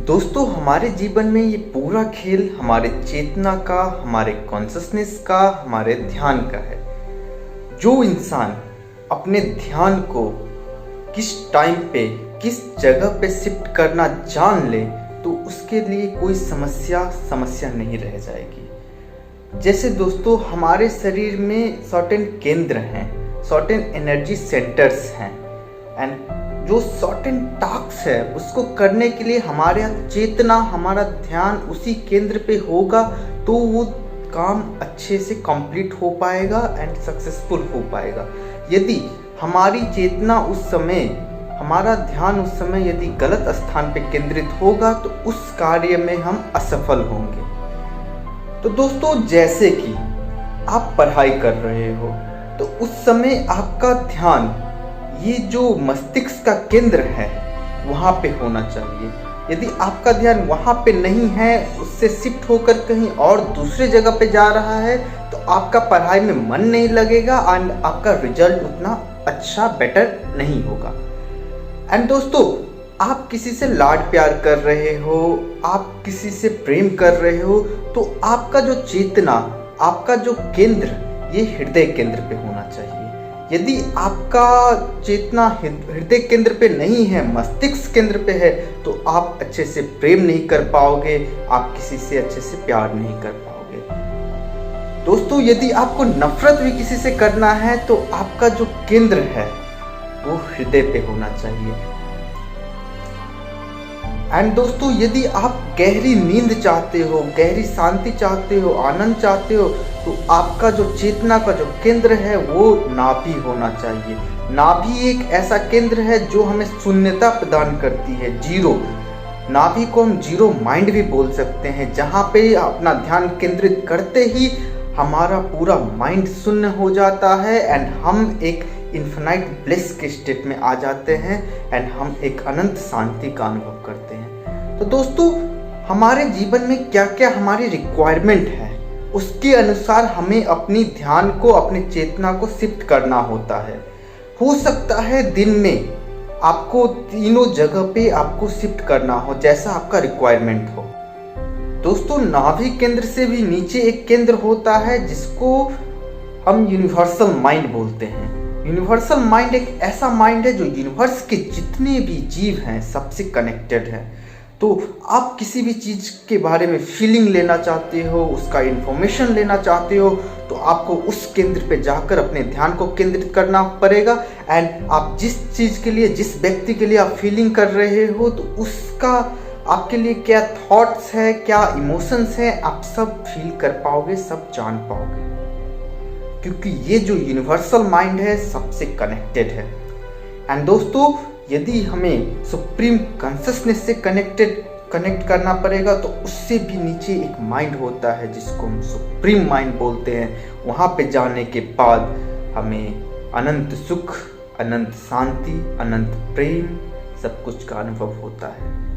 दोस्तों, हमारे जीवन में ये पूरा खेल हमारे चेतना का, हमारे कॉन्शसनेस का, हमारे ध्यान का है। जो इंसान अपने ध्यान को किस टाइम पे, किस जगह पे शिफ्ट करना जान ले, तो उसके लिए कोई समस्या नहीं रह जाएगी। जैसे दोस्तों, हमारे शरीर में सर्टेन केंद्र हैं, सर्टेन एनर्जी सेंटर्स हैं, एंड जो सर्टेन टास्क है उसको करने के लिए हमारे चेतना, हमारा ध्यान उसी केंद्र पे होगा तो वो काम अच्छे से कंप्लीट हो पाएगा एंड सक्सेसफुल हो पाएगा। यदि हमारी चेतना उस समय, हमारा ध्यान उस समय यदि गलत स्थान पे केंद्रित होगा तो उस कार्य में हम असफल होंगे। तो दोस्तों, जैसे कि आप पढ़ाई कर रहे हो तो उस समय आपका ध्यान, ये जो मस्तिष्क का केंद्र है, वहाँ पे होना चाहिए। यदि आपका ध्यान वहाँ पे नहीं है, उससे शिफ्ट होकर कहीं और दूसरे जगह पे जा रहा है, तो आपका पढ़ाई में मन नहीं लगेगा एंड आपका रिजल्ट उतना अच्छा, बेटर नहीं होगा। एंड दोस्तों, आप किसी से लाड प्यार कर रहे हो, आप किसी से प्रेम कर रहे हो, तो आपका जो चेतना, आपका जो केंद्र, ये हृदय केंद्र पे होना चाहिए। यदि आपका चेतना हृदय केंद्र पे नहीं है, मस्तिष्क केंद्र पे है, तो आप अच्छे से प्रेम नहीं कर पाओगे, आप किसी से अच्छे से प्यार नहीं कर पाओगे। दोस्तों, यदि आपको नफरत भी किसी से करना है तो आपका जो केंद्र है वो हृदय पे होना चाहिए। एंड दोस्तों, यदि आप गहरी नींद चाहते हो, गहरी शांति चाहते हो, आनंद चाहते हो, तो आपका जो चेतना का जो केंद्र है वो नाभि होना चाहिए। नाभि एक ऐसा केंद्र है जो हमें शून्यता प्रदान करती है, जीरो। नाभि को हम जीरो माइंड भी बोल सकते हैं, जहाँ पे अपना ध्यान केंद्रित करते ही हमारा पूरा माइंड शून्य हो जाता है एंड हम एक इन्फिनाइट ब्लिस के स्टेट में आ जाते हैं एंड हम एक अनंत शांति का अनुभव करते हैं। तो दोस्तों, हमारे जीवन में क्या क्या हमारी रिक्वायरमेंट है, उसके अनुसार हमें अपनी ध्यान को, अपनी चेतना को शिफ्ट करना होता है। हो सकता है दिन में आपको तीनों जगह पे आपको शिफ्ट करना हो, जैसा आपका रिक्वायरमेंट हो। दोस्तों, नाभि केंद्र से भी नीचे एक केंद्र होता है जिसको हम यूनिवर्सल माइंड बोलते हैं। यूनिवर्सल माइंड एक ऐसा माइंड है जो यूनिवर्स के जितने भी जीव हैं सबसे कनेक्टेड है। तो आप किसी भी चीज़ के बारे में फीलिंग लेना चाहते हो, उसका इन्फॉर्मेशन लेना चाहते हो, तो आपको उस केंद्र पे जाकर अपने ध्यान को केंद्रित करना पड़ेगा एंड आप जिस चीज़ के लिए, जिस व्यक्ति के लिए आप फीलिंग कर रहे हो, तो उसका आपके लिए क्या थॉट्स है, क्या इमोशंस हैं, आप सब फील कर पाओगे, सब जान पाओगे, क्योंकि ये जो यूनिवर्सल माइंड है सबसे कनेक्टेड है। एंड दोस्तों, यदि हमें सुप्रीम कॉन्शसनेस से कनेक्ट करना पड़ेगा तो उससे भी नीचे एक माइंड होता है जिसको हम सुप्रीम माइंड बोलते हैं। वहाँ पे जाने के बाद हमें अनंत सुख, अनंत शांति, अनंत प्रेम, सब कुछ का अनुभव होता है।